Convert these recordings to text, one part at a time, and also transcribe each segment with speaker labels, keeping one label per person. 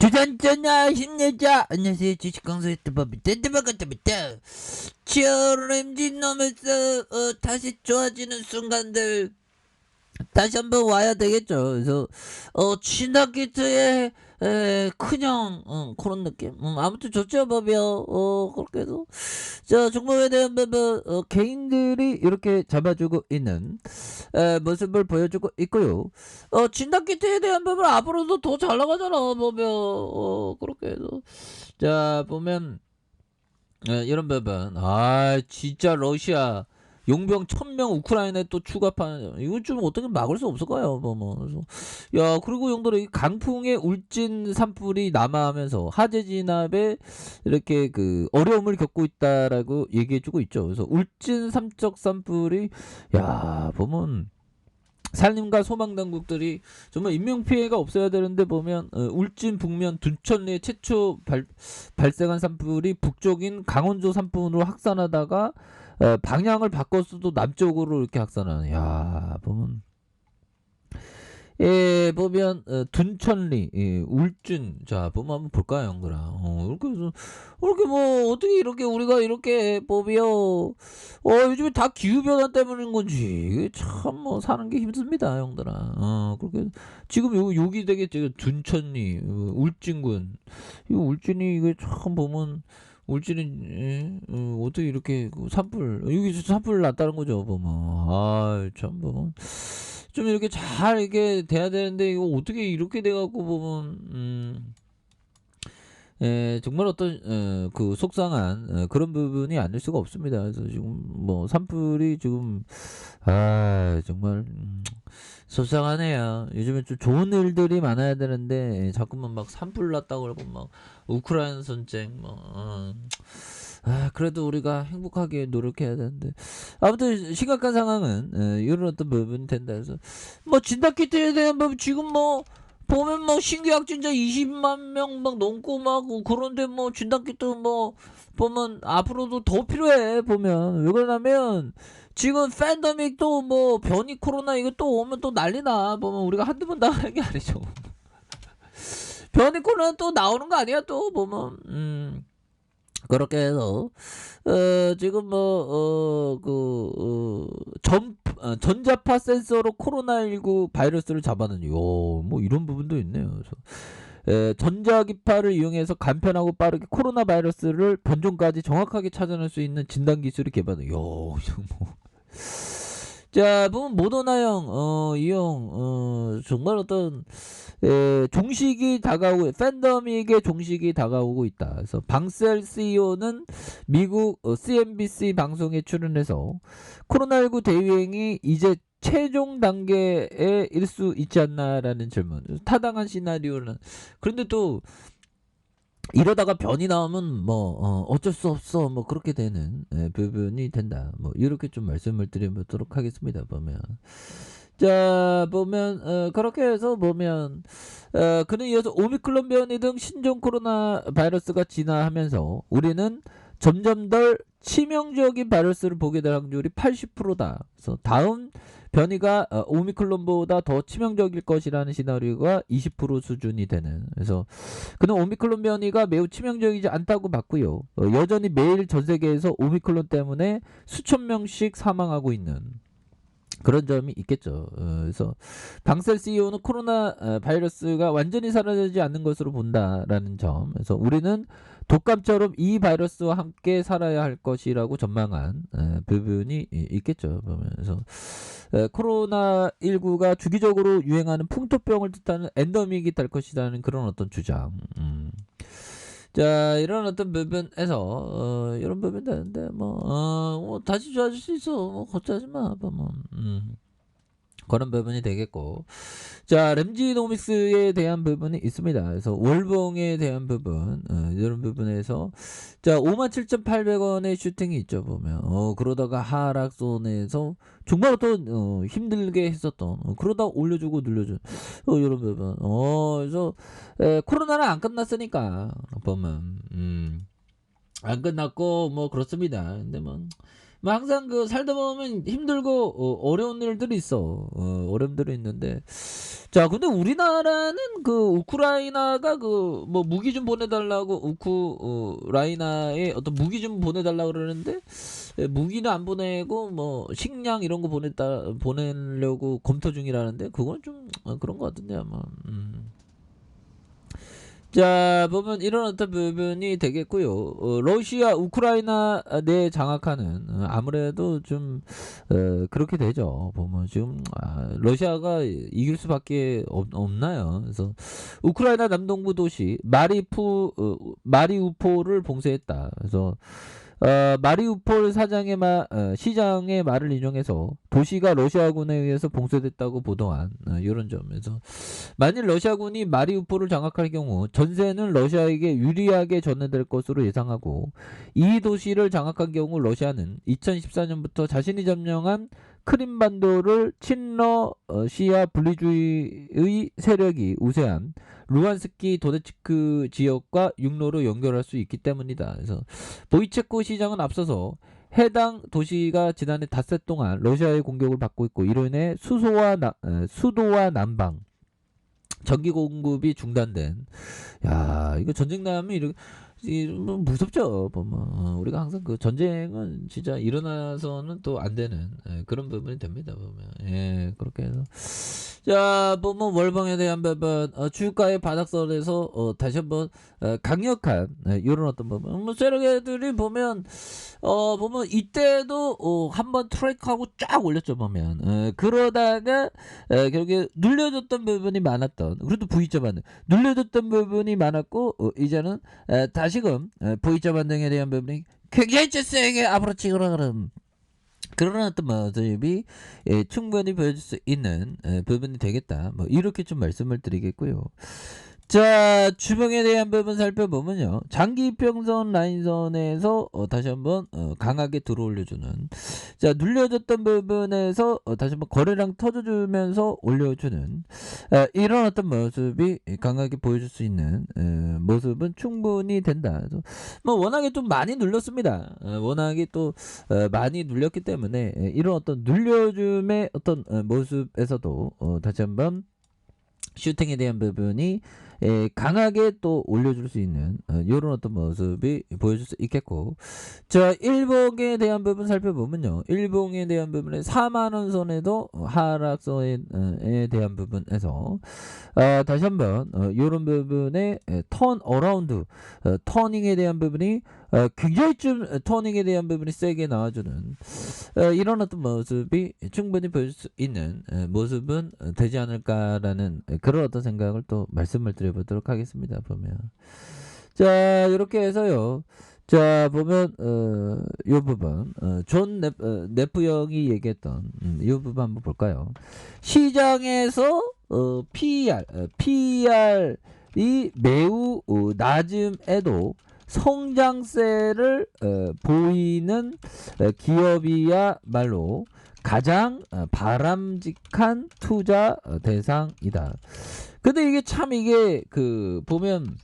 Speaker 1: 주전전야 힘내자. 안녕하세요. 주식강사 유튜버입니다. 드바가드바다. 치어램지 넘어서 다시 좋아지는 순간들 다시 한번 와야 되겠죠. 그래서 친다키트의 큰형 그런 느낌. 아무튼 좋죠, 법이요. 그렇게 해서 자 종목에 대한 부분 개인들이 이렇게 잡아주고 있는 모습을 보여주고 있고요. 친다키트에 대한 부분 앞으로도 더 잘 나가잖아, 보면. 그렇게 해서 자 보면 이런 부분. 진짜 러시아 용병 1000명 우크라이나에 또 추가판. 이거 좀 어떻게 막을 수 없을까요? 그래서 야, 그리고 용도로 강풍의 울진 산불이 남하하면서 하재 진압에 이렇게 그 어려움을 겪고 있다라고 얘기해주고 있죠. 그래서 울진 삼척 산불이 야 보면 산림과 소방당국들이 정말 인명피해가 없어야 되는데 보면 울진 북면 둔천리에 최초 발생한 산불이 북쪽인 강원도 산불으로 확산하다가 방향을 바꿨어도 남쪽으로 이렇게 확산하는. 야 보면 보면 둔천리, 울진. 자 보면 한번 볼까요, 형들아? 이렇게 해서 이렇게 뭐 어떻게 이렇게 우리가 이렇게 보면 요즘에 다 기후 변화 때문인 건지 이게 참 뭐 사는 게 힘듭니다, 형들아. 그렇게 지금 여기 되게 둔천리, 울진군. 이 울진이 이게 참 보면 울진이 어떻게 이렇게 산불 여기 산불 났다는 거죠, 보면. 참 보면 좀 이렇게 잘 이렇게 돼야 되는데 이거 어떻게 이렇게 돼갖고 보면 정말 어떤 그 속상한 그런 부분이 아닐 수가 없습니다. 그래서 지금 뭐 산불이 지금 정말 속상하네요. 요즘에 좀 좋은 일들이 많아야 되는데 자꾸만 막 산불 났다고 그러고 막 우크라이나 전쟁 그래도 우리가 행복하게 노력해야 되는데 아무튼 심각한 상황은 이런 어떤 부분이 된다 해서 뭐 진단키트에 대한 부분 지금 뭐 보면 뭐 신규 확진자 20만 명 막 넘고 막 그런데 뭐 진단키트 뭐 보면 앞으로도 더 필요해. 보면 왜 그러냐면 지금 팬데믹 또 뭐 변이 코로나 이거 또 오면 또 난리나. 보면 우리가 한두 번 당하는 게 아니죠. 변이 코로나 또 나오는 거 아니야 또 보면. 그렇게 해서 지금 전자파 센서로 코로나19 바이러스를 잡아내는 뭐 이런 부분도 있네요. 그래서 전자기파를 이용해서 간편하고 빠르게 코로나 바이러스를 변종까지 정확하게 찾아낼 수 있는 진단 기술이 개발돼. 뭐. 자, 보면 모더나형, 이형, 정말 어떤, 종식이 다가오고, 팬데믹의 종식이 다가오고 있다. 그래서 방셀 CEO는 미국 CNBC 방송에 출연해서 코로나19 대유행이 이제 최종 단계에 일 수 있지 않나라는 질문. 타당한 시나리오는. 그런데 또, 이러다가 변이 나오면 뭐 어쩔 수 없어 뭐 그렇게 되는 부분이 된다. 뭐 이렇게 좀 말씀을 드려보도록 하겠습니다. 보면 자 보면 그렇게 해서 보면 그는 이어서 오미크론 변이 등 신종 코로나 바이러스가 진화하면서 우리는 점점 덜 치명적인 바이러스를 보게 될 확률이 80%다. 그래서 다음 변이가 오미클론보다 더 치명적일 것이라는 시나리오가 20% 수준이 되는. 그래서 그는 오미클론 변이가 매우 치명적이지 않다고 봤고요. 여전히 매일 전 세계에서 오미클론 때문에 수천 명씩 사망하고 있는 그런 점이 있겠죠. 그래서 방셀 CEO는 코로나 바이러스가 완전히 사라지지 않는 것으로 본다라는 점. 그래서 우리는 독감처럼 이 바이러스와 함께 살아야 할 것이라고 전망한 부분이 있겠죠. 그래서 코로나19가 주기적으로 유행하는 풍토병을 뜻하는 엔더믹이 될 것이라는 그런 어떤 주장. 자 이런 어떤 부분에서 이런 부분 되는데 뭐 다시 좋아질 수 있어. 뭐 걱정하지 마. 그런 부분이 되겠고 자 램지노믹스에 대한 부분이 있습니다. 그래서 월봉에 대한 부분 이런 부분에서 자 57,800원의 슈팅이 있죠. 보면 그러다가 하락선에서 정말 또 힘들게 했었던 그러다 올려주고 눌려준 이런 부분 그래서 코로나는 안 끝났으니까 보면 안 끝났고 뭐 그렇습니다. 근데 뭐 뭐 항상 그 살다 보면 힘들고 어려운 일들이 있어. 어려움들이 있는데 자 근데 우리나라는 그 우크라이나가 그 뭐 무기 좀 보내달라고 우크라이나에 어떤 무기 좀 보내달라고 그러는데 무기는 안 보내고 뭐 식량 이런 거 보내려고 검토 중이라는데 그건 좀 그런 것 같은데 아마. 자 보면 이런 어떤 부분이 되겠고요. 러시아 우크라이나 내 장악하는 아무래도 좀 그렇게 되죠. 보면 지금 러시아가 이길 수밖에 없나요. 그래서 우크라이나 남동부 도시 마리우폴을 봉쇄했다. 그래서 마리우폴 시장의 말을 인용해서 도시가 러시아군에 의해서 봉쇄됐다고 보도한 이런 점에서 만일 러시아군이 마리우폴을 장악할 경우 전세는 러시아에게 유리하게 전해될 것으로 예상하고 이 도시를 장악한 경우 러시아는 2014년부터 자신이 점령한 크림반도를 친러시아 분리주의의 세력이 우세한 루안스키 도네츠크 지역과 육로로 연결할 수 있기 때문이다. 그래서 보이체코 시장은 앞서서 해당 도시가 지난해 닷새 동안 러시아의 공격을 받고 있고 이로 인해 수도와 남방 전기 공급이 중단된. 야 이거 전쟁 나면 이렇게 뭐 무섭죠. 보면 우리가 항상 그 전쟁은 진짜 일어나서는 또 안 되는 그런 부분이 됩니다. 보면 그렇게 해서 자 보면 월봉에 대한 부분 주가의 바닥선에서 다시 한번 강력한 이런 어떤 부분 뭐 세력애들이 보면 이때도 한번 트랙하고 쫙 올렸죠. 보면 그러다가 결국에 눌려줬던 부분이 많았던 그래도 V자 반등 눌려줬던 부분이 많았고 이제는 다시금 V자 반등에 대한 부분이 굉장히 세게 앞으로 치고나가는 그런 어떤 모습이 충분히 보여줄 수 있는 부분이 되겠다. 뭐 이렇게 좀 말씀을 드리겠고요. 자 주봉에 대한 부분 살펴보면요. 장기 이평선 라인선에서 다시 한번 강하게 들어올려주는 자 눌려졌던 부분에서 다시 한번 거래량 터져주면서 올려주는 이런 어떤 모습이 강하게 보여줄 수 있는 모습은 충분히 된다. 그래서 뭐 워낙에 좀 많이 눌렸습니다. 워낙에 또 많이 눌렸기 때문에 이런 어떤 눌려줌의 어떤 모습에서도 다시 한번 슈팅에 대한 부분이 강하게 또 올려줄 수 있는 이런 어떤 모습이 보여줄 수 있겠고 자 일봉에 대한 부분 살펴보면요. 일봉에 대한 부분에 4만원 선에도 하락선에 대한 부분에서 다시 한번 이런 부분에 턴 어라운드 터닝에 대한 부분이 굉장히 좀 터닝에 대한 부분이 세게 나와주는 이런 어떤 모습이 충분히 보여줄 수 있는 모습은 되지 않을까라는 그런 어떤 생각을 또 말씀을 드려보도록 하겠습니다. 보면 자 이렇게 해서요. 자 보면 요 부분 존 네프 형이 얘기했던 이 부분 한번 볼까요? 시장에서 PER이 매우 낮음에도 성장세를 보이는 기업이야말로 가장 바람직한 투자 대상이다. 근데 이게 참 이게 그 보면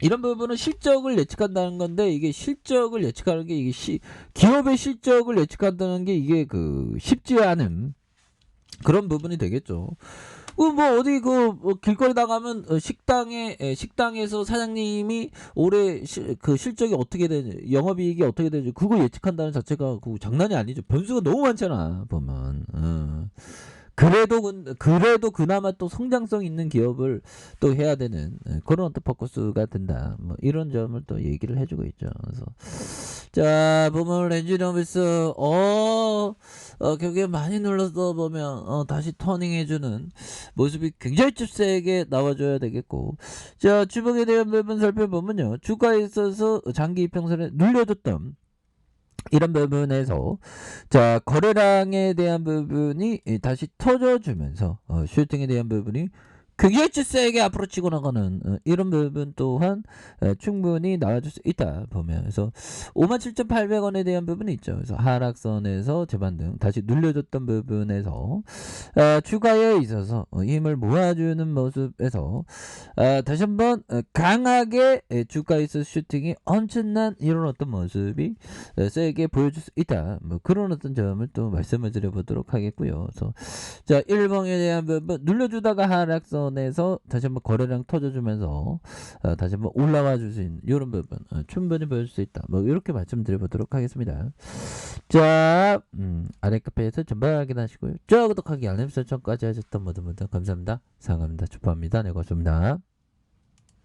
Speaker 1: 이런 부분은 실적을 예측한다는 건데 이게 실적을 예측하는 게 이게 기업의 실적을 예측한다는 게 이게 그 쉽지 않은 그런 부분이 되겠죠. 뭐 어디 뭐 길거리 나가면 식당에서 사장님이 올해 그 실적이 어떻게 되는지 영업이익이 어떻게 되는지 그거 예측한다는 자체가 그 장난이 아니죠. 변수가 너무 많잖아 보면. 그래도 그나마 또 성장성 있는 기업을 또 해야 되는 그런 어떤 포커스가 된다. 뭐 이런 점을 또 얘기를 해주고 있죠. 그래서 자 보면 렌즈노비스 결국에 많이 눌러서 보면 다시 터닝해주는 모습이 굉장히 좀 세게 나와줘야 되겠고 자 주봉에 대한 부분 살펴보면요. 주가에 있어서 장기 이평선에 눌려줬던 이런 부분에서 자 거래량에 대한 부분이 다시 터져주면서 슈팅에 대한 부분이 굉장히 세게 앞으로 치고 나가는 이런 부분 또한 충분히 나와줄 수 있다 보면 그래서 57,800원에 대한 부분이 있죠. 그래서 하락선에서 재반등 다시 눌려줬던 부분에서 주가에 있어서 힘을 모아주는 모습에서 다시 한번 강하게 주가에서 슈팅이 엄청난 이런 어떤 모습이 세게 보여줄 수 있다. 뭐 그런 어떤 점을 또 말씀을 드려보도록 하겠고요. 그래서 자, 일봉에 대한 부분 눌려주다가 하락선에서 다시 한번 거래량 터져주면서 다시 한번 올라와 줄 수 있는 이런 부분 충분히 보여줄 수 있다. 뭐 이렇게 말씀드려보도록 하겠습니다. 자, 아래 카페에서 전반 확인하시고요. 저 구독하기 알림 설정까지 하셨던 모든 분들 감사합니다. 사랑합니다. 축복합니다. 네, 고맙습니다.